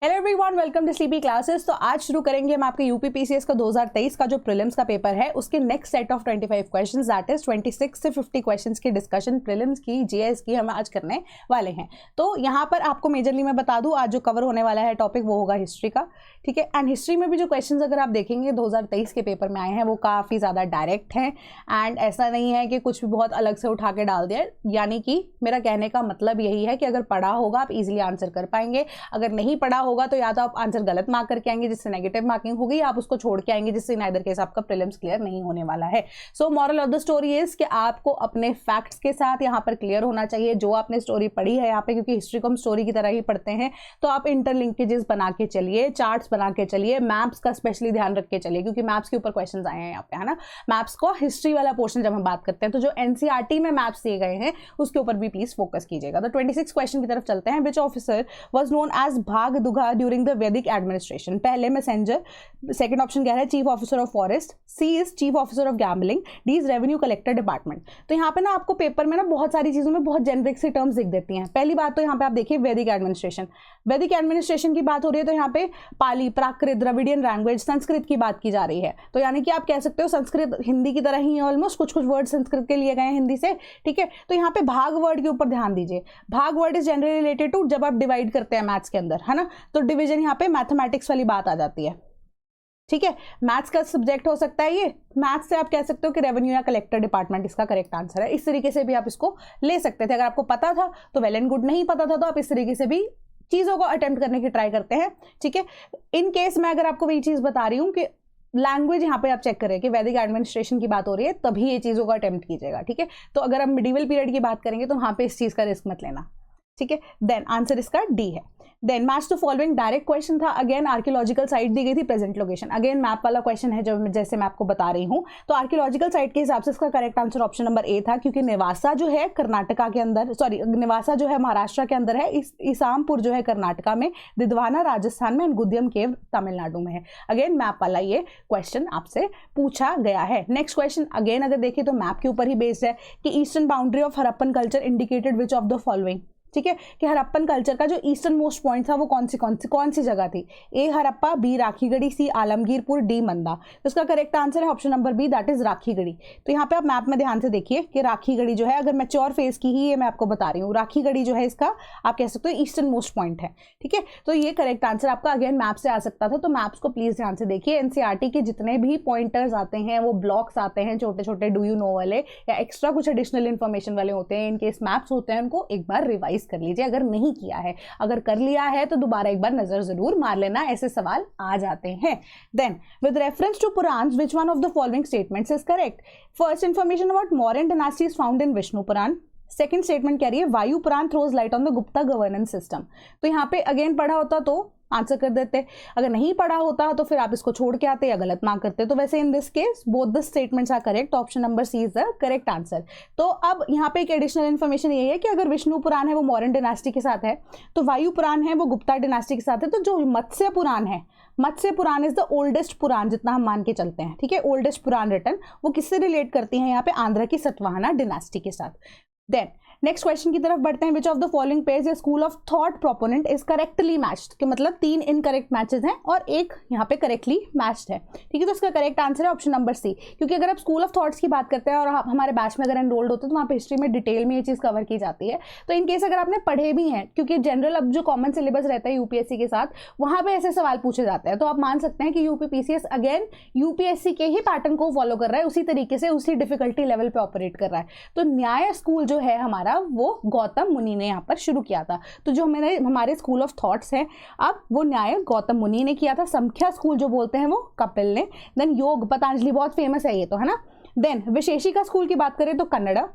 Hello everyone, welcome to Sleepy Classes. तो आज शुरू करेंगे हम आपके यूपी पीसीएस का 2023 का जो प्रीलिम्स का पेपर है उसके next set of 25 questions, that is 26 से 50 क्वेश्चंस की डिस्कशन प्रीलिम्स की, जीएस की हम आज करने वाले हैं। तो यहाँ पर आपको मेजरली मैं बता दूं, आज जो कवर होने वाला है टॉपिक वो होगा हिस्ट्री का, ठीक है। एंड हिस्ट्री में भी जो क्वेश्चंस अगर आप देखेंगे 2023 के पेपर में आए हैं वो काफ़ी ज़्यादा डायरेक्ट हैं एंड ऐसा नहीं है कि कुछ भी बहुत अलग से उठा के डाल दिया। यानी कि मेरा कहने का मतलब यही है कि अगर पढ़ा होगा आप इजीली आंसर कर पाएंगे, अगर नहीं पढ़ा होगा तो या तो आप आंसर गलत मार्क करके आएंगे जिससे नेगेटिव मार्किंग होगी, या आप उसको छोड़ के आएंगे जिससे नाइदर केस आपका प्रीलिम्स क्लियर नहीं होने वाला है। So moral of the story is कि आपको अपने फैक्ट्स के साथ यहाँ पर क्लियर होना चाहिए जो आपने स्टोरी पढ़ी है यहाँ पे, क्योंकि हिस्ट्री को हम स्टोरी की तरह ही पढ़ते हैं। तो आप इंटरलिंकेजेस बना के चलिए, चार्ट्स बना के चलिए, मैप्स का स्पेशली ध्यान रख के चलिए क्योंकि मैप्स के ऊपर क्वेश्चन आए हैं यहाँ पे, है ना। मैप्स को हिस्ट्री वाला पोर्शन जब हम बात करते हैं तो जो एनसीईआरटी में मैप्स दिए गए हैं उसके ऊपर भी प्लीज फोकस कीजिएगा। तो 26 क्वेश्चन की तरफ चलते हैं। Which officer was known as Bhagadugha during the Vedic administration? पहले मैसेंजर, सेकंड ऑप्शन क्या है? Chief officer of forest, C is chief officer of gambling, D is revenue collector department. तो यहाँ पे ना आपको पेपर में ना बहुत सारी चीजों में बहुत जेनरिक सी टर्म्स दिख देती हैं। पहली बात तो यहाँ पे आप देखिए वैदिक एडमिनिस्ट्रेशन, वैदिक एडमिनिस्ट्रेशन की बात हो रही है तो यहाँ पे पाली, प्राकृत, द्रविडियन लैंग्वेज, संस्कृत की बात की जा रही है। तो यानी कि आप कह सकते हो संस्कृत हिंदी की तरह ही ऑलमोस्ट, कुछ कुछ वर्ड संस्कृत के लिए गए हैं हिंदी से, ठीक है। तो यहाँ पे भाग वर्ड के ऊपर ध्यान दीजिए। भाग word is generally related to जब आप डिवाइड करते हैं मैथ्स के अंदर, है ना, तो डिवीजन यहाँ पे मैथमेटिक्स वाली बात आ जाती है, ठीक है। मैथ्स का सब्जेक्ट हो सकता है ये। मैथ्स से आप कह सकते हो कि रेवेन्यू या कलेक्टर डिपार्टमेंट इसका करेक्ट आंसर है। इस तरीके से भी आप इसको ले सकते थे। अगर आपको पता था तो वेल एंड गुड, नहीं पता था तो आप इस तरीके से भी चीजों को अटेम्प्ट करने की ट्राई करते हैं, ठीक है। इन केस मैं अगर आपको वही चीज बता रही हूँ कि लैंग्वेज यहाँ पे आप चेक करें कि वैदिक एडमिनिस्ट्रेशन की बात हो रही है तभी ये चीजों को अटेम्प्ट कीजिएगा, ठीक है। तो अगर हम मिडिवल पीरियड की बात करेंगे तो वहां पे इस चीज का रिस्क मत लेना, ठीक है। देन आंसर इसका डी है। Then match to following direct question था। अगेन आर्कियोलॉजिकल साइट दी गई थी, प्रेजेंट लोकेशन, अगेन मैप वाला क्वेश्चन है जो जैसे मैं आपको बता रही हूँ। तो आर्कियोलॉजिकल साइट के हिसाब से इसका correct answer option number A था, क्योंकि नेवासा जो है कर्नाटका के अंदर, सॉरी नेवासा जो है महाराष्ट्र के अंदर है, ईसामपुर जो है कर्नाटका में, दिदवाना राजस्थान में, गुद्यम केव तमिलनाडु में है। अगेन मैप वाला ये क्वेश्चन आपसे पूछा गया है। नेक्स्ट क्वेश्चन अगेन अगर देखिए तो मैप के ऊपर ही बेस्ड है कि eastern boundary of Harappan culture indicated which of the following, ठीक है, कि हड़प्पन कल्चर का जो ईस्टर्न मोस्ट पॉइंट था वो कौन सी जगह थी? A Harappa, B Rakhigarhi, C Alamgirpur, D Manda. तो इसका करेक्ट आंसर है option number B, that is Rakhigarhi. तो यहाँ पे आप मैप में ध्यान से देखिए कि राखीगढ़ी जो है, अगर मैच्योर फेज की ही ये मैं आपको बता रही हूँ, राखीगढ़ी जो है इसका आप कह सकते हो ईस्टर्न मोस्ट पॉइंट है, ठीक है। तो ये करेक्ट आंसर आपका अगेन मैप से आ सकता था। तो मैप्स को प्लीज ध्यान से देखिए। एनसीईआरटी के जितने भी पॉइंटर्स आते हैं, वो ब्लॉक्स आते हैं छोटे छोटे, डू यू नो वाले या एक्स्ट्रा कुछ एडिशनल इन्फॉर्मेशन वाले होते हैं, इनकेस मैप्स होते हैं उनको एक बार रिवाइज कर लीजिए अगर नहीं किया है। अगर कर लिया है तो दोबारा एक बार नजर जरूर मार लेना, ऐसे सवाल आ जाते हैं। Then with reference to Purana, which one of the following statements is correct? First information about Mauryan dynasty is found in Vishnu Purana. Second statement कह रही है Vayu Purana throws light on the Gupta governance system. तो यहाँ पे अगेन पढ़ा होता तो आंसर कर देते, अगर नहीं पढ़ा होता तो फिर आप इसको छोड़ के आते या गलत मार्क करते। तो वैसे in this case both the statements are correct, option number C is the correct answer. तो अब यहाँ पे एक एडिशनल इन्फॉर्मेशन ये है कि अगर विष्णु पुराण है वो मौर्यन डायनास्टी के साथ है, तो वायु पुराण है वो गुप्ता डायनास्टी के साथ है, तो जो मत्स्य पुराण है, मत्स्य पुराण इज द ओल्डेस्ट पुराण जितना हम मान के चलते हैं, ठीक है। ओल्डेस्ट पुराण रिटर्न वो किससे रिलेट करती है यहाँ पे? आंध्र की सतवाहना डायनास्टी के साथ। देन नेक्स्ट क्वेश्चन की तरफ बढ़ते हैं। Which of the following pairs या school of thought proponent is correctly matched? कि मतलब 3 इनकरेक्ट मैचेस हैं और एक यहाँ पे करेक्टली मैच्ड है, ठीक है। तो इसका करेक्ट आंसर है ऑप्शन नंबर सी, क्योंकि अगर आप स्कूल ऑफ थॉट्स की बात करते हैं और आप हमारे बैच में अगर एनरोल्ड होते हैं तो वहाँ पे हिस्ट्री में डिटेल में ये चीज़ कवर की जाती है। तो इन केस अगर आपने पढ़े भी हैं, क्योंकि जनरल अब जो कॉमन सिलेबस रहता है यूपीएससी के साथ, वहाँ पे ऐसे सवाल पूछे जाते हैं, तो आप मान सकते हैं कि यूपी पीसीएस अगेन यूपीएससी के ही पैटर्न को फॉलो कर रहा है, उसी तरीके से उसी डिफिकल्टी लेवल पे ऑपरेट कर रहा है। तो न्याय स्कूल जो है हमारा वो गौतम मुनि ने यहाँ पर शुरू किया था। तो जो हमारे स्कूल ऑफ थॉट्स हैं अब वो न्याय गौतम मुनि ने किया था। संख्या स्कूल जो बोलते हैं वो कपिल ने। देन योग पतंजलि, बहुत फेमस है ये तो, है ना। देन विशेषिका स्कूल की बात करें तो कन्नड़ा।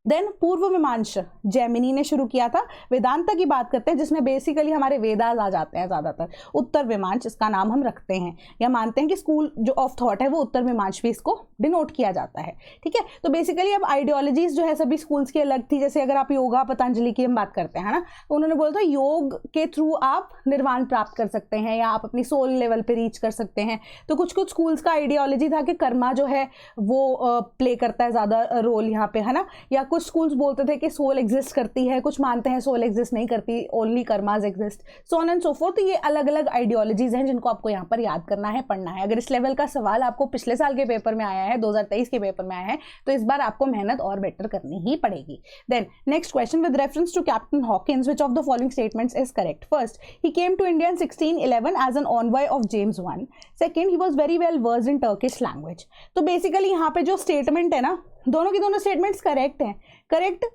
देन पूर्व मीमांस जैमिनी ने शुरू किया था। वेदांता की बात करते हैं जिसमें बेसिकली हमारे वेदास आ जाते हैं ज़्यादातर। उत्तर मीमांस इसका नाम हम रखते हैं या मानते हैं कि स्कूल जो ऑफ थॉट है वो उत्तर मीमांस भी इसको डिनोट किया जाता है, ठीक है। तो बेसिकली अब आइडियोलॉजीज जो है सभी स्कूल्स की अलग थी। जैसे अगर आप योगा पतंजलि की हम बात करते हैं, है ना, तो उन्होंने बोला था योग के थ्रू आप निर्वाण प्राप्त कर सकते हैं या आप अपनी सोल लेवल पे रीच कर सकते हैं। तो कुछ कुछ स्कूल्स का आइडियोलॉजी था कि कर्मा जो है वो प्ले करता है ज़्यादा रोल यहाँ पे, है ना, या कुछ स्कूल्स बोलते थे कि सोल एग्जिस्ट करती है, कुछ मानते हैं सोल एग्जिस्ट नहीं करती, only karmas exist, so on and so forth. तो ये अलग अलग आइडियोलॉजीज हैं जिनको आपको यहाँ पर याद करना है, पढ़ना है। अगर इस लेवल का सवाल आपको पिछले साल के पेपर में आया है, 2023 के पेपर में आया है, तो इस बार आपको मेहनत और बेटर करनी ही पड़ेगी। Then next question, with reference to Captain Hawkins which of the following statements is correct? First, he came to India in 1611 as an envoy of James I। Second, he was very well versed in Turkish language. तो basically यहाँ पे जो statement है ना, दोनों की दोनों statements correct हैं। करेक्ट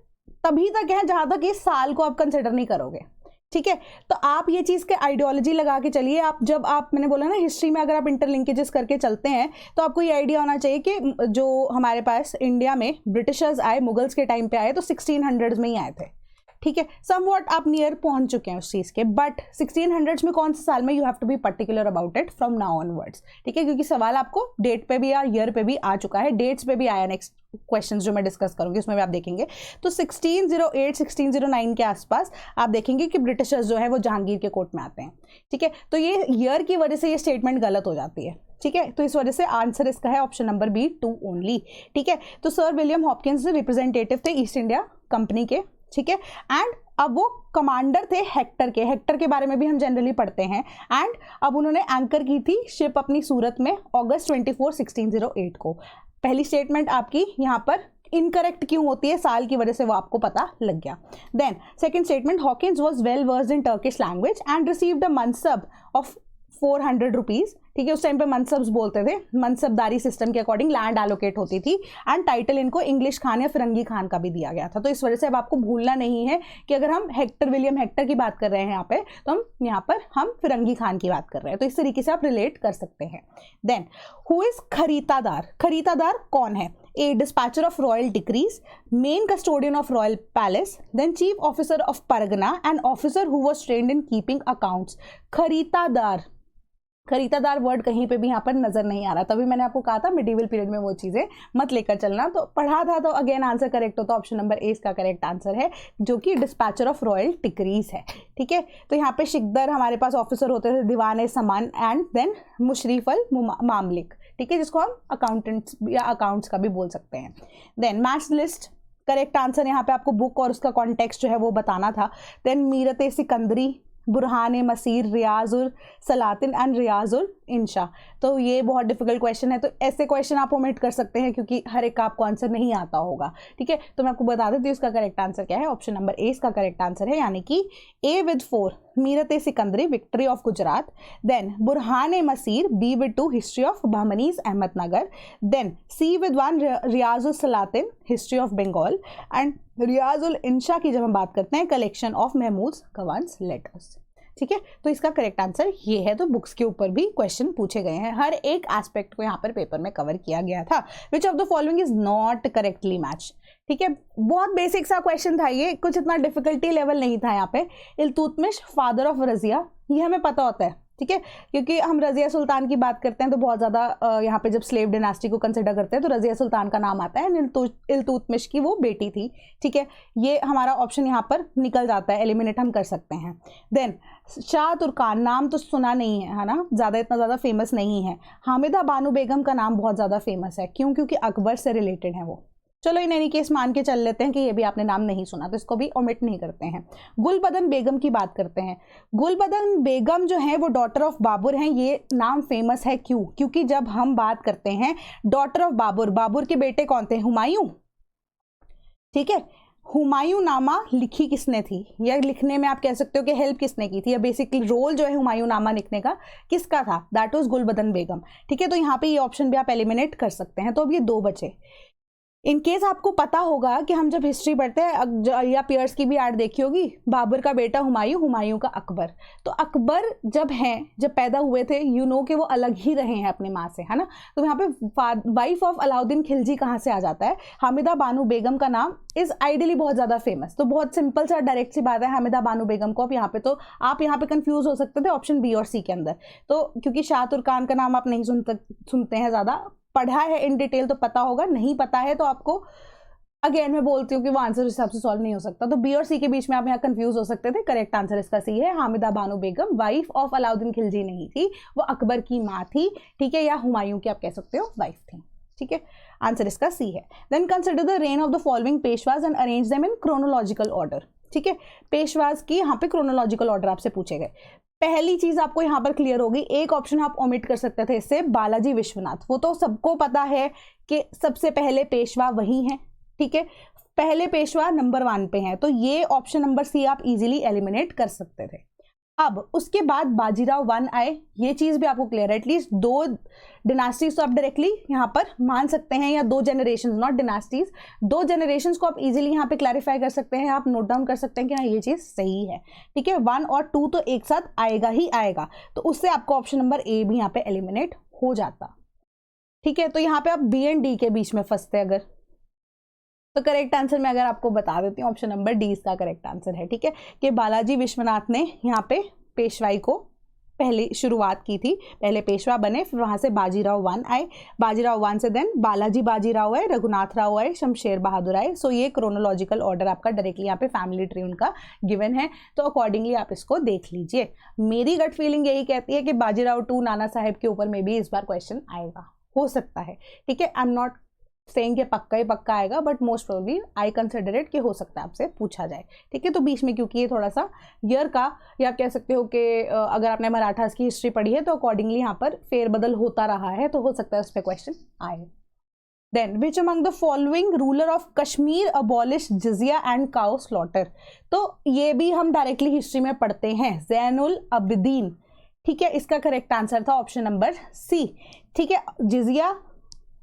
तभी तक है जहां तक इस साल को आप कंसिडर नहीं करोगे, ठीक है। तो आप ये चीज़ के आइडियोलॉजी लगा के चलिए। आप जब आप, मैंने बोला ना, हिस्ट्री में अगर आप इंटरलिंकेजेस करके चलते हैं तो आपको ये आइडिया होना चाहिए कि जो हमारे पास इंडिया में ब्रिटिशर्स आए, मुगल्स के टाइम पे आए, तो 1600s में ही आए थे, ठीक है। समवॉट आप नियर पहुंच चुके हैं उस चीज़ के, बट 1600s में कौन से साल में, you have to be particular about it from now onwards, ठीक है, क्योंकि सवाल आपको डेट पे भी या ईयर पे भी आ चुका है, डेट्स पे भी आया। नेक्स्ट क्वेश्चंस जो मैं डिस्कस करूंगी उसमें भी आप देखेंगे। तो 1608 1609 के आसपास आप देखेंगे कि ब्रिटिशर्स जो है वो जहांगीर के कोर्ट में आते हैं, ठीक है। तो ये ईयर की वजह से ये स्टेटमेंट गलत हो जाती है, ठीक है। तो इस वजह से आंसर इसका है ऑप्शन नंबर बी, 2 ओनली, ठीक है। तो सर विलियम हॉपकिंस रिप्रेजेंटेटिव थे ईस्ट इंडिया कंपनी के, ठीक है। एंड अब वो कमांडर थे हेक्टर के। हेक्टर के बारे में भी हम जनरली पढ़ते हैं। एंड अब उन्होंने एंकर की थी शिप अपनी सूरत में अगस्त 24 1608 को। पहली स्टेटमेंट आपकी यहाँ पर इनकरेक्ट क्यों होती है, साल की वजह से, वो आपको पता लग गया। Then second statement, Hawkins was well versed in Turkish language and received a mansab of 400 rupees, ठीक है। उस टाइम पे मनसब्स बोलते थे, मनसबदारी सिस्टम के अकॉर्डिंग लैंड एलोकेट होती थी। एंड टाइटल इनको इंग्लिश खान या फिरंगी खान का भी दिया गया था। तो इस वजह से अब आपको भूलना नहीं है कि अगर हम हेक्टर, विलियम हेक्टर की बात कर रहे हैं यहाँ पे, तो हम यहाँ पर फिरंगी खान की बात कर रहे हैं। तो इस तरीके से आप रिलेट कर सकते हैं। Then who is kharidadar? खरीदादार कौन है? A dispatcher of royal decrees, main custodian of royal palace, then chief officer of pargana and officer who was trained in keeping accounts. खरीदादार, खरीदादार वर्ड कहीं पे भी यहाँ पर नजर नहीं आ रहा। तभी मैंने आपको कहा था मिडीवल पीरियड में वो चीजें मत लेकर चलना। तो पढ़ा था, तो अगेन आंसर करेक्ट होता, ऑप्शन नंबर ए इसका करेक्ट आंसर है, जो कि डिस्पैचर ऑफ रॉयल डिक्रीज है, ठीक है। तो यहाँ पे शिकदर हमारे पास ऑफिसर होते थे, दीवान समान, एंड देन मुशरीफल मामलिक, ठीक है, जिसको हम अकाउंटेंट्स या अकाउंट्स का भी बोल सकते हैं। Then match list, correct answer यहाँ पे आपको बुक और उसका कॉन्टेक्स्ट जो है वो बताना था। देन मीरत सिकंदरी, बुरहान मसीर, रियाजुल सलातिन एंड रियाजुल इंशा। तो ये बहुत डिफिकल्ट क्वेश्चन है, तो ऐसे क्वेश्चन आप ओमिट कर सकते हैं क्योंकि हर एक का आपको आंसर नहीं आता होगा, ठीक है। तो मैं आपको बता देती हूँ इसका करेक्ट आंसर क्या है। ऑप्शन नंबर ए इसका करेक्ट आंसर है, यानी कि A with 4 Mirat Sikandari, victory of Gujarat, then Burhan Masir, B with 2 history of Bahmanis Ahmadnagar, then C with 1 Riyazul Salatin, history of Bengal, and Riyazul Insha की जब हम बात करते हैं, collection of Mahmud Gawan's letters, ठीक है। तो इसका करेक्ट आंसर ये है। तो बुक्स के ऊपर भी क्वेश्चन पूछे गए हैं, हर एक एस्पेक्ट को यहाँ पर पेपर में कवर किया गया था। विच of the following is not correctly match, ठीक है। बहुत बेसिक सा क्वेश्चन था ये, कुछ इतना डिफिकल्टी लेवल नहीं था यहाँ पे। इल्तुतमिश फादर ऑफ रजिया, ये हमें पता होता है, ठीक है, क्योंकि हम रजिया सुल्तान की बात करते हैं तो बहुत ज़्यादा यहाँ पे जब स्लेव डिनास्टी को कंसिडर करते हैं तो रजिया सुल्तान का नाम आता है। इल्तुतमिश की वो बेटी थी, ठीक है। ये हमारा ऑप्शन यहाँ पर निकल जाता है, एलिमिनेट हम कर सकते हैं। देन शाह तुर्कान, नाम तो सुना नहीं है ना, ज़्यादा इतना ज़्यादा फेमस नहीं है। हामिदा बानो बेगम का नाम बहुत ज़्यादा फेमस है, क्यों? क्योंकि अकबर से रिलेटेड है वो। चलो इन एनी केस मान के चल लेते हैं कि ये भी आपने नाम नहीं सुना, तो इसको भी ओमिट नहीं करते हैं। गुलबदन बेगम की बात करते हैं। गुलबदन बेगम जो है वो डॉटर ऑफ बाबर हैं। ये नाम फेमस है क्यों? क्योंकि जब हम बात करते हैं डॉटर ऑफ बाबर, बाबर के बेटे कौन थे? हुमायूं, ठीक है। हुमायूं नामा लिखी किसने थी, या लिखने में आप कह सकते हो कि हेल्प किसने की थी, या बेसिकली रोल जो है हुमायूं नामा लिखने का किसका था? दैट वाज गुलबदन बेगम, ठीक है। तो यहाँ पे ये ऑप्शन भी आप एलिमिनेट कर सकते हैं। तो अब ये 2 बचे। इन केस आपको पता होगा कि हम जब हिस्ट्री पढ़ते हैं या पियर्स की भी ऐड देखी होगी, बाबर का बेटा हुमायूं, हुमायूं का अकबर। तो अकबर जब पैदा हुए थे, यू नो कि वो अलग ही रहे हैं अपनी माँ से, है ना। तो यहाँ पे वाइफ ऑफ अलाउद्दीन खिलजी कहाँ से आ जाता है? हामिदा बानो बेगम का नाम इज आइडियली बहुत ज़्यादा फेमस। तो बहुत सिंपल सा डायरेक्ट सी बात है, हामिदा बानो बेगम को आप यहाँ पे कंफ्यूज हो सकते थे ऑप्शन बी और सी के अंदर। तो क्योंकि शाह तुर्कान का नाम आप नहीं सुनते हैं ज़्यादा, पढ़ा है इन डिटेल तो पता होगा, नहीं पता है तो आपको अगेन मैं बोलती हूँ कि वो आंसर उस हिसाब से सॉल्व नहीं हो सकता। तो बी और सी के बीच में आप यहाँ कंफ्यूज हो सकते थे। करेक्ट आंसर इसका सी है। हामिदा बानो बेगम वाइफ ऑफ अलाउद्दीन खिलजी नहीं थी, वो अकबर की माँ थी, ठीक है, या हुमायूं की आप कह सकते हो वाइफ थी। ठीक है, आंसर इसका सी है। Then consider the reign of the following Peshwas and arrange them in chronological order. ठीक है, पेशवाज की यहाँ पे क्रोनोलॉजिकल ऑर्डर आपसे पूछे गए। पहली चीज आपको यहाँ पर क्लियर होगी, एक ऑप्शन आप ओमिट कर सकते थे इससे, बालाजी विश्वनाथ। वो तो सबको पता है कि सबसे पहले पेशवा वही हैं, ठीक है, पहले पेशवा नंबर 1 पे हैं, तो ये ऑप्शन नंबर सी आप इजीली एलिमिनेट कर सकते थे। अब उसके बाद बाजीराव 1 आए, ये चीज भी आपको क्लियर है। एटलीस्ट 2 डिनास्टीज तो आप डायरेक्टली यहाँ पर मान सकते हैं, या 2 जनरेशन, नॉट डिनास्टीज, 2 जनरेशन को आप इजीली यहाँ पे क्लैरिफाई कर सकते हैं, आप नोट डाउन कर सकते हैं कि हाँ ये चीज सही है। ठीक है, 1 और 2 तो एक साथ आएगा ही आएगा, तो उससे आपको ऑप्शन नंबर ए भी यहाँ पे एलिमिनेट हो जाता। ठीक है, तो यहाँ पे आप बी एंड डी के बीच में फंसते अगर, तो करेक्ट आंसर में अगर आपको बता देती हूँ, ऑप्शन नंबर डी इसका करेक्ट आंसर है। ठीक है, कि बालाजी विश्वनाथ ने यहाँ पे पेशवाई को पहले शुरुआत की थी, पहले पेशवा बने, फिर वहाँ से बाजीराव 1 आए, बाजीराव 1 से देन बालाजी बाजीराव आए, रघुनाथ राव आए, शमशेर बहादुर आए। सो ये क्रोनोलॉजिकल ऑर्डर आपका डायरेक्टली यहाँ पे फैमिली ट्री उनका गिवन है, तो अकॉर्डिंगली आप इसको देख लीजिए। मेरी गट फीलिंग यही कहती है कि बाजीराव 2 नाना साहेब के ऊपर में भी इस बार क्वेश्चन आएगा, हो सकता है। ठीक है, आई एम नॉट सेइंग कि पक्का ही पक्का आएगा, but most probably I consider it कि हो सकता है आपसे पूछा जाए। ठीक है, तो बीच में क्योंकि ये थोड़ा सा ईयर का, या आप कह सकते हो कि अगर आपने मराठास की हिस्ट्री पढ़ी है तो अकॉर्डिंगली यहाँ पर फेरबदल होता रहा है, तो हो सकता है उस पर क्वेश्चन आए। Then which among the following ruler of Kashmir abolish jizya and cow slaughter. तो ये भी हम डायरेक्टली हिस्ट्री में पढ़ते हैं, जैनुल अबिदीन। ठीक है, इसका करेक्ट आंसर था ऑप्शन नंबर सी। ठीक है, जिजिया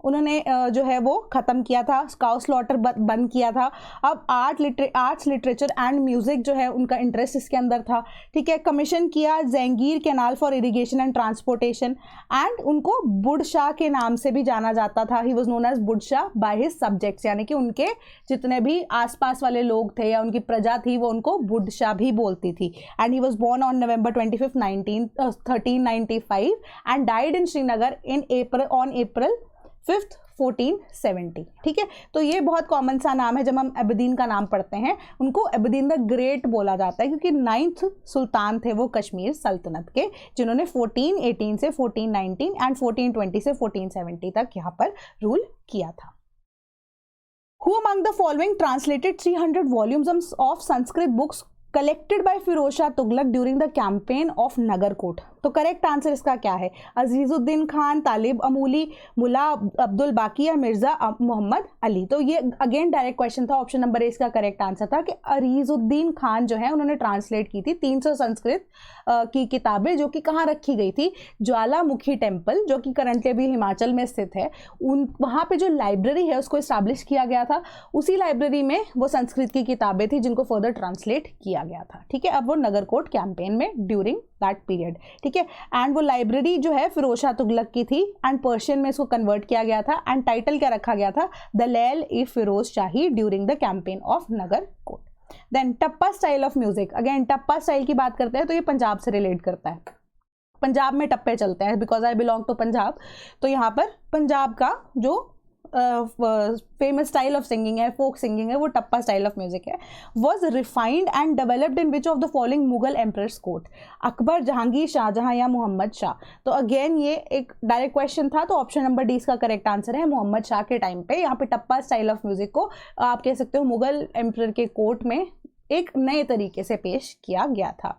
उन्होंने जो है वो ख़त्म किया था, काउ स्लॉटर बंद किया था। अब आर्ट्स लिटरेचर एंड म्यूज़िक जो है उनका इंटरेस्ट इसके अंदर था। ठीक है, कमीशन किया Jangir canal for irrigation and transportation, and उनको बुढ़ शाह के नाम से भी जाना जाता था। ही वॉज नोन एज बुढ़ शाह बाय हिज सब्जेक्ट्स, यानी कि उनके जितने भी आसपास वाले लोग थे या उनकी प्रजा थी वो उनको बुढ़ शाह भी बोलती थी। And he was born on November 25, 1395 and died in Srinagar on April 5th 1470। ठीक है, तो ये बहुत कॉमन सा नाम है। जब हम अबदीन का नाम पढ़ते हैं उनको अबदीन द ग्रेट बोला जाता है, क्योंकि 9th सुल्तान थे वो कश्मीर सल्तनत के, जिन्होंने 1418 से 1419 एंड 1420 से 1470 तक यहाँ पर रूल किया था। Who among the following translated 300 volumes of Sanskrit books collected by Firoz Shah Tughlaq during the campaign of Nagarkot? तो करेक्ट आंसर इसका क्या है? अजीजुद्दीन खान, तालिब अमूली, मुला अब्दुल बाकी या मिर्जा मोहम्मद अली। तो ये अगेन डायरेक्ट क्वेश्चन था, ऑप्शन नंबर ए इसका करेक्ट आंसर था कि अजीजुद्दीन खान जो है उन्होंने ट्रांसलेट की थी 300 संस्कृत की किताबें, जो कि कहाँ रखी गई थी? ज्वालामुखी टेम्पल, जो कि करंटली अभी हिमाचल में स्थित है, वहाँ पे जो लाइब्रेरी है उसको इस्टेब्लिश किया गया था। उसी लाइब्रेरी में वो संस्कृत की किताबें थी जिनको फर्दर ट्रांसलेट किया गया था। ठीक है, अब वो नगरकोट कैंपेन में ड्यूरिंग दैट पीरियड। ठीक है, एंड वो लाइब्रेरी जो है फिरोज शाह तुगलक की थी, एंड पर्शियन में इसको कन्वर्ट किया गया था, एंड टाइटल क्या रखा गया था? Dalail e Firoz Shahi during the campaign of Nagarkot. Then tappa style of music, again tappa style की बात करते हैं तो ये पंजाब से रिलेट करता है। पंजाब में टप्पे चलते हैं, because I belong to Punjab, तो यहाँ पर पंजाब का जो फेमस स्टाइल ऑफ सिंगिंग है, फोक सिंगिंग है, वो टप्पा स्टाइल ऑफ म्यूजिक है। Was refined and developed in which of the following Mughal emperors court? Akbar, Jahangir, Shahjahan या मोहम्मद शाह? तो अगेन ये एक डायरेक्ट क्वेश्चन था, तो ऑप्शन नंबर डी इसका करेक्ट आंसर है। मोहम्मद शाह के टाइम पे यहाँ पे टप्पा स्टाइल ऑफ म्यूजिक को आप कह सकते हो मुगल एम्परर के कोर्ट में एक नए तरीके से पेश किया गया था।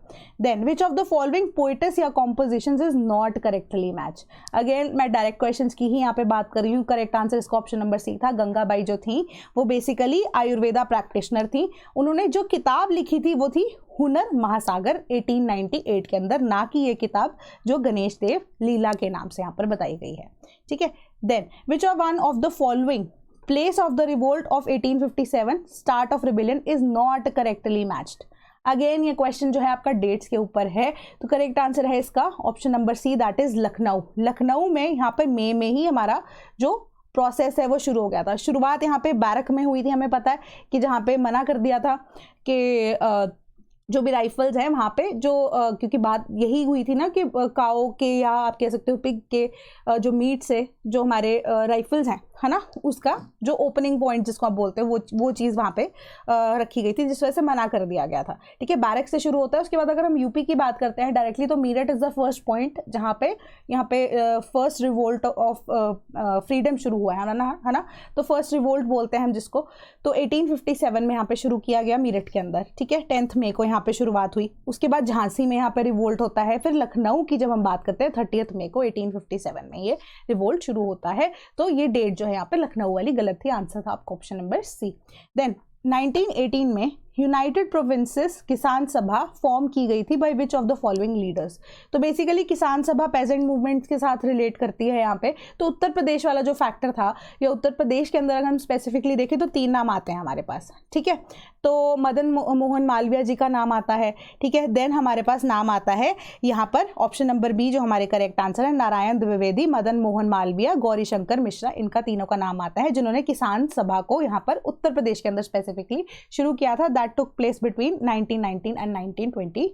Then which of the following poets या compositions is not correctly match? Again मैं डायरेक्ट क्वेश्चंस की ही यहाँ पे बात कर रही हूँ। करेक्ट आंसर इसका ऑप्शन नंबर सी था। गंगाबाई जो थी वो बेसिकली आयुर्वेदा प्रैक्टिशनर थी। उन्होंने जो किताब लिखी थी वो थी हुनर महासागर 1898 के अंदर, ना कि ये किताब जो गणेश देव लीला के नाम से यहाँ पर बताई गई है। ठीक है, then which of one of the following place of the revolt of 1857 start of rebellion is not correctly matched? Again ये क्वेश्चन जो है आपका डेट्स के ऊपर है, तो करेक्ट आंसर है इसका option number C, that is Lucknow. Lucknow में यहाँ पे मई में ही हमारा जो प्रोसेस है वो शुरू हो गया था। शुरुआत यहाँ पे बैरक में हुई थी, हमें पता है कि जहाँ पे मना कर दिया था कि जो भी राइफल्स हैं वहाँ पे जो क्योंकि बात यही हुई थी ना कि काओ के या आप कह सकते हो पिग के जो मीट से जो हमारे राइफल्स हैं है ना, उसका जो ओपनिंग पॉइंट जिसको आप बोलते हैं वो चीज़ वहाँ पे रखी गई थी, जिस वजह से मना कर दिया गया था। ठीक है, बैरक से शुरू होता है। उसके बाद अगर हम यूपी की बात करते हैं डायरेक्टली, तो Meerut is the first point जहाँ पे यहाँ पे फर्स्ट रिवोल्ट ऑफ फ्रीडम शुरू हुआ है ना, तो फर्स्ट रिवोल्ट बोलते हैं हम जिसको। तो 1857 में यहाँ पे शुरू किया गया मीरठ के अंदर। ठीक है, 10 मई को यहाँ पे शुरुआत हुई। उसके बाद झांसी में यहाँ पे रिवोल्ट होता है। फिर लखनऊ की जब हम बात करते हैं 30 मई को 1857 में ये रिवोल्ट शुरू होता है। तो ये डेट जो है यहाँ पे लखनऊ वाली गलत थी, आंसर था आपका ऑप्शन नंबर सी। देन 1918 में यूनाइटेड प्रोविंसेस किसान सभा फॉर्म की गई थी bye which of the following leaders. तो बेसिकली किसान सभा पेजेंट मूवमेंट के साथ रिलेट करती है यहाँ पे। तो उत्तर प्रदेश वाला जो फैक्टर था, या उत्तर प्रदेश के अंदर अगर हम स्पेसिफिकली देखें तो 3 नाम आते हैं हमारे पास। ठीक है, तो मदन मोहन मालवीय जी का नाम आता है। ठीक है, देन हमारे पास नाम आता है यहाँ पर ऑप्शन नंबर बी जो हमारे करेक्ट आंसर है, नारायण द्विवेदी, मदन मोहन मालवीय, गौरी शंकर मिश्रा, इनका तीनों का नाम आता है जिन्होंने किसान सभा को यहाँ पर उत्तर प्रदेश के अंदर स्पेसिफिकली शुरू किया था। That took place between 1919 and 1922।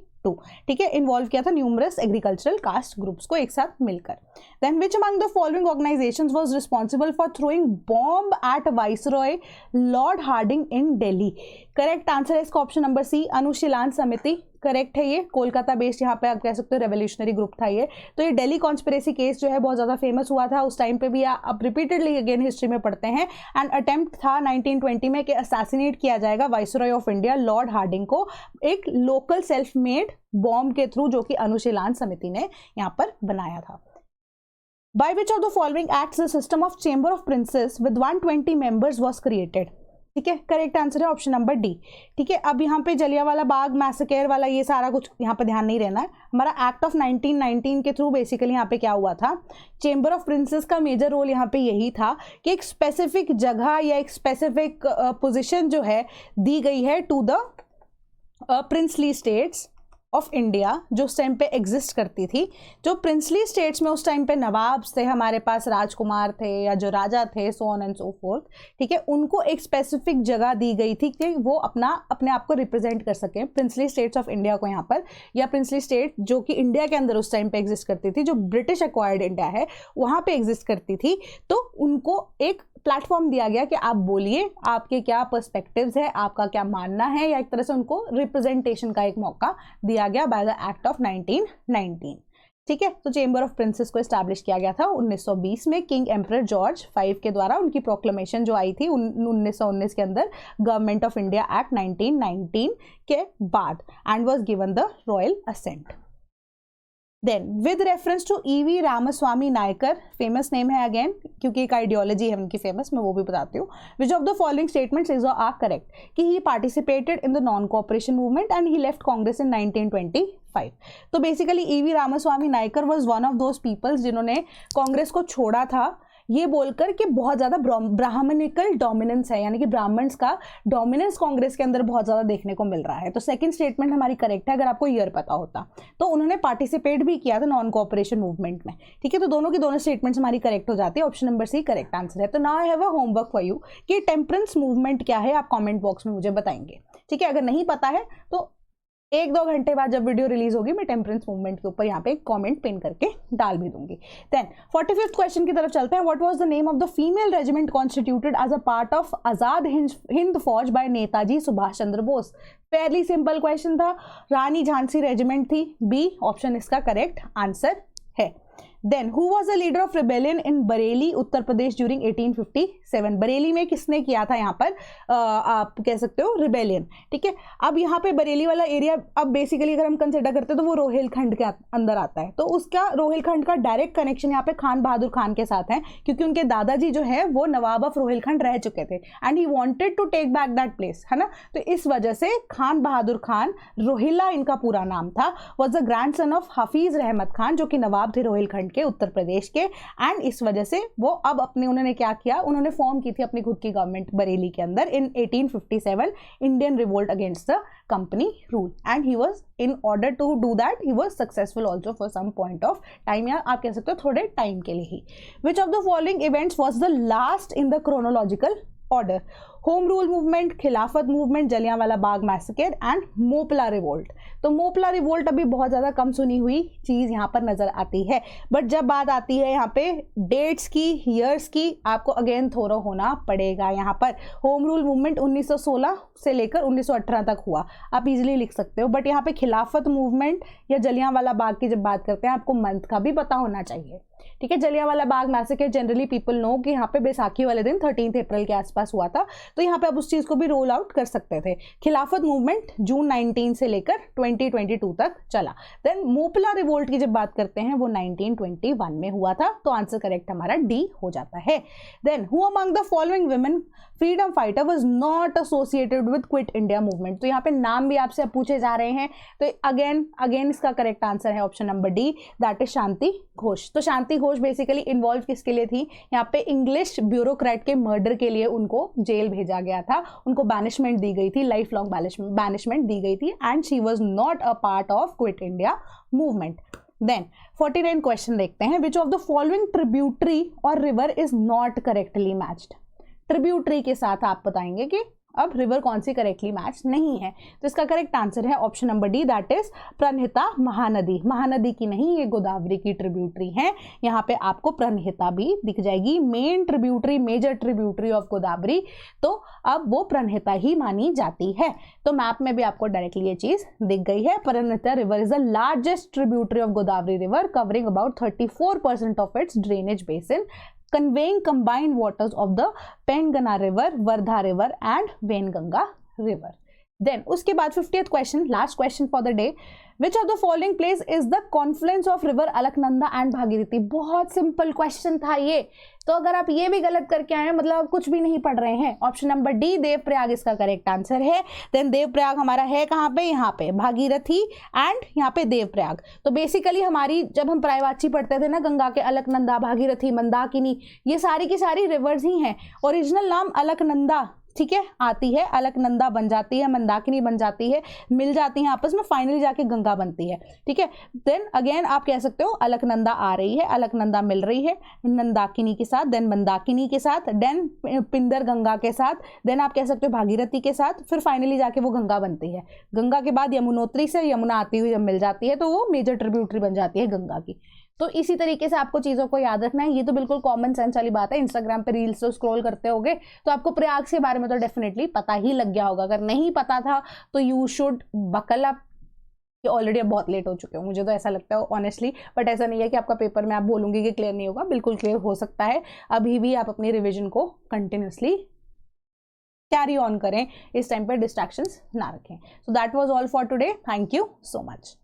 ठीक है, इन्वॉल्व किया था न्यूमरस एग्रीकल्चरल कास्ट ग्रुप्स को एक साथ मिलकर। Then which among the following organisations was responsible for throwing bomb at viceroy Lord Hardinge in Delhi. Correct answer है इसका ऑप्शन नंबर सी, अनुशीलन समिति। करेक्ट है, ये कोलकाता बेस्ड यहाँ पे आप कह सकते हो रेवोल्यूशनरी ग्रुप था ये। तो ये दिल्ली कॉन्स्पिरेसी केस जो है बहुत ज़्यादा फेमस हुआ था उस टाइम पे भी, आप रिपीटेडली अगेन हिस्ट्री में पढ़ते हैं। एंड अटेम्प्ट था 1920 में कि असैसिनेट किया जाएगा viceroy of India Lord Hardinge को एक लोकल सेल्फ मेड बॉम्ब के थ्रू, जो कि अनुशीलन समिति ने यहाँ पर बनाया था। By which of the following acts the system of chamber of princes with 120 members was created. ठीक है, करेक्ट आंसर है ऑप्शन नंबर डी। ठीक है, अब यहाँ पे जलियांवाला बाग मैसेकर वाला ये सारा कुछ यहाँ पे ध्यान नहीं रहना है। हमारा एक्ट ऑफ 1919 के थ्रू बेसिकली यहाँ पे क्या हुआ था, चेंबर ऑफ प्रिंसेस का मेजर रोल यहाँ पे यही था कि एक स्पेसिफिक जगह या एक स्पेसिफिक पोजिशन जो है दी गई है to the princely states of India जो उस टाइम पे एग्जिस्ट करती थी। जो प्रिंसली स्टेट्स में उस टाइम पे नवाब थे, हमारे पास राजकुमार थे या जो राजा थे, सो ऑन एंड सो फोर्थ। ठीक है, उनको एक स्पेसिफिक जगह दी गई थी कि वो अपने आप को रिप्रेजेंट कर सकें। प्रिंसली स्टेट्स ऑफ इंडिया को यहाँ पर, या प्रिंसली स्टेट जो कि इंडिया के अंदर उस टाइम पे एग्जिस्ट करती थी, जो ब्रिटिश एक्वायर्ड इंडिया है वहाँ पे एग्जिस्ट करती थी, तो उनको एक प्लेटफॉर्म दिया गया कि आप बोलिए आपके क्या पर्सपेक्टिव्स है, आपका क्या मानना है, या एक तरह से उनको रिप्रेजेंटेशन का एक मौका दिया गया बाय द एक्ट ऑफ 1919। ठीक है, तो चेंबर ऑफ प्रिंसेस को एस्टैब्लिश किया गया था 1920 में किंग एम्परर जॉर्ज 5 के द्वारा। उनकी प्रोक्लेमेशन जो आई थी 1919 के अंदर गवर्नमेंट ऑफ इंडिया एक्ट 1919 के बाद, and was given the royal assent. Then with reference to E.V. Ramaswamy Naicker, famous name है अगेन क्योंकि एक आइडियोलॉजी है उनकी फेमस, मैं वो भी बताती हूँ। Which of the following statements is are correct, कि he participated in the non cooperation movement and he left Congress in 1925। तो basically E.V. Ramaswamy Naicker was one of those peoples जिन्होंने कांग्रेस को छोड़ा था, ये बोलकर कि बहुत ज़्यादा ब्राह्मणिकल डोमिनेंस है, यानी कि ब्राह्मण्स का डोमिनेंस कांग्रेस के अंदर बहुत ज़्यादा देखने को मिल रहा है। तो सेकंड स्टेटमेंट हमारी करेक्ट है अगर आपको ईयर पता होता। तो उन्होंने पार्टिसिपेट भी किया था नॉन कोऑपरेशन मूवमेंट में। ठीक है, तो दोनों की दोनों स्टेटमेंट्स हमारी करेक्ट हो जाती है। Option number C correct answer है। तो now I have a homework for you कि टेम्परेंस मूवमेंट क्या है, आप कॉमेंट बॉक्स में मुझे बताएंगे। ठीक है, अगर नहीं पता है तो 1-2 घंटे बाद जब वीडियो रिलीज होगी मैं टेम्परेंस मूवमेंट के ऊपर यहाँ पे एक कमेंट पिन करके डाल भी दूंगी। देन 45th क्वेश्चन की तरफ चलते हैं। What was the name of the female regiment constituted as a part of Azad Hind Fauj by Netaji Subhash Chandra Bose. Fairly simple question था, रानी झांसी रेजिमेंट थी। बी ऑप्शन इसका करेक्ट आंसर है। Then who was the leader of rebellion in Bareilly Uttar Pradesh during 1857। Bareilly में किसने किया था यहाँ पर आप कह सकते हो रिबेलियन। ठीक है, अब यहाँ पे बरेली वाला एरिया अब बेसिकली अगर हम कंसिडर करते हैं तो वो रोहिलखंड के अंदर आता है। तो उसका रोहिलखंड का डायरेक्ट कनेक्शन यहाँ पे खान बहादुर खान के साथ है, क्योंकि उनके दादाजी जो है वो नवाब ऑफ रोहिलखंड रह चुके थे and he wanted to take back that place, है ना। तो इस वजह से खान बहादुर खान, रोहिला इनका पूरा नाम था, was the grand son of Hafeez रहमत खान जो कि नवाब थे रोहिलखंड के उत्तर प्रदेश के। एंड इस वजह से वो अब उन्होंने क्या किया, उन्होंने फॉर्म की थी अपनी खुद की गवर्नमेंट बरेली के अंदर in 1857 Indian revolt against the company rule. And he was in order to do that he was successful also for some point of time, या आप कह सकते हो थोड़े टाइम के लिए ही। Which of the following events was the last in the chronological order. Home rule movement, Khilafat movement, Jallianwala Bagh massacre and Moplah revolt. तो मोपला रिवोल्ट अभी बहुत ज़्यादा कम सुनी हुई चीज़ यहाँ पर नज़र आती है, बट जब बात आती है यहाँ पे डेट्स की, ईयर्स की, आपको अगेन थोड़ा होना पड़ेगा यहाँ पर। होम रूल मूवमेंट 1916 से लेकर 1918 तक हुआ, आप इजीली लिख सकते हो, बट यहाँ पे खिलाफत मूवमेंट या जलियांवाला बाग की जब बात करते हैं आपको मंथ का भी पता होना चाहिए, ठीक है। Jallianwala Bagh massacre generally people know कि यहाँ पे बैसाखी वाले दिन 13 अप्रैल के आसपास हुआ था, तो यहाँ पे आप उस चीज़ को भी रोल आउट कर सकते थे। खिलाफत मूवमेंट जून 19 से लेकर 2022 तक चला। देन मोपला रिवोल्ट की जब बात करते हैं वो 1921 में हुआ था, तो आंसर करेक्ट हमारा डी हो जाता है। Then who among the following women freedom fighter was not associated with quit India movement. तो यहाँ पे नाम भी आपसे पूछे जा रहे हैं, तो अगेन इसका करेक्ट आंसर है option number D, that is Shanti Ghosh. तो शांति घोष बेसिकली इन्वॉल्व किसके लिए थी, यहाँ पे इंग्लिश ब्यूरोक्रेट के मर्डर के लिए उनको जेल भेजा गया था, उनको बैनिशमेंट दी गई थी, लाइफ लॉन्ग बैनिशमेंट दी गई थी, and she was not a part of quit India movement. Then 49 question देखते हैं, which of the following tributary और river is not correctly matched. Tributary के साथ आप बताएंगे कि अब रिवर कौन सी करेक्टली मैच नहीं है, तो इसका करेक्ट आंसर है option number D, that is Pranhita Mahanadi. Mahanadi की नहीं, ये गोदावरी की ट्रिब्यूटरी है। यहाँ पे आपको प्रणहिता भी दिख जाएगी, main tributary, major tributary of Godavari, तो अब वो प्रणहिता ही मानी जाती है। तो मैप में भी आपको डायरेक्टली ये चीज दिख गई है। Pranhita river is the largest tributary of Godavari river, covering about 34% of its drainage basin, conveying combined waters of the Pengana river, Vardha river and Venganga river. Then उसके बाद 50th question, last question for the day, which of the following place is the confluence of river Alaknanda and Bhagirathi. बहुत simple question था ये, तो अगर आप ये भी गलत करके आए मतलब आप कुछ भी नहीं पढ़ रहे हैं, ऑप्शन नंबर डी देवप्रयाग इसका करेक्ट आंसर है। देन देवप्रयाग हमारा है कहाँ पे, यहाँ पे भागीरथी एंड यहाँ पे देवप्रयाग। तो बेसिकली हमारी जब हम प्रायवाची पढ़ते थे ना, गंगा के अलकनंदा, भागीरथी, मंदाकिनी, ये सारी की सारी रिवर्स ही हैं। ओरिजिनल नाम अलकनंदा, ठीक है, आती है, अलकनंदा बन जाती है, मंदाकिनी बन जाती है, मिल जाती हैं आपस में, फाइनली जाके गंगा बनती है, ठीक है। देन अगेन आप कह सकते हो अलकनंदा आ रही है, अलकनंदा मिल रही है नंदाकिनी के साथ, देन मंदाकिनी के साथ, देन पिंदर गंगा के साथ, देन आप कह सकते हो भागीरथी के साथ, फिर फाइनली जाके वो गंगा बनती है। गंगा के बाद यमुनोत्री से यमुना आती हुई जब मिल जाती है तो वो मेजर ट्रिब्यूटरी बन जाती है गंगा की। तो इसी तरीके से आपको चीज़ों को याद रखना है, ये तो बिल्कुल कॉमन सेंस वाली बात है। इंस्टाग्राम पे रील्स तो स्क्रॉल करते होगे तो आपको प्रयाग के बारे में तो डेफिनेटली पता ही लग गया होगा, अगर नहीं पता था तो यू शुड बकल अप, कि ऑलरेडी अब बहुत लेट हो चुके हो, मुझे तो ऐसा लगता है ऑनेस्टली, बट ऐसा नहीं है कि आपका पेपर में आप बोलूँगी कि क्लियर नहीं होगा, बिल्कुल क्लियर हो सकता है। अभी भी आप अपनी रिविजन को कंटिन्यूसली कैरी ऑन करें, इस टाइम पर डिस्ट्रैक्शंस ना रखें। So that was all for today, thank you so much.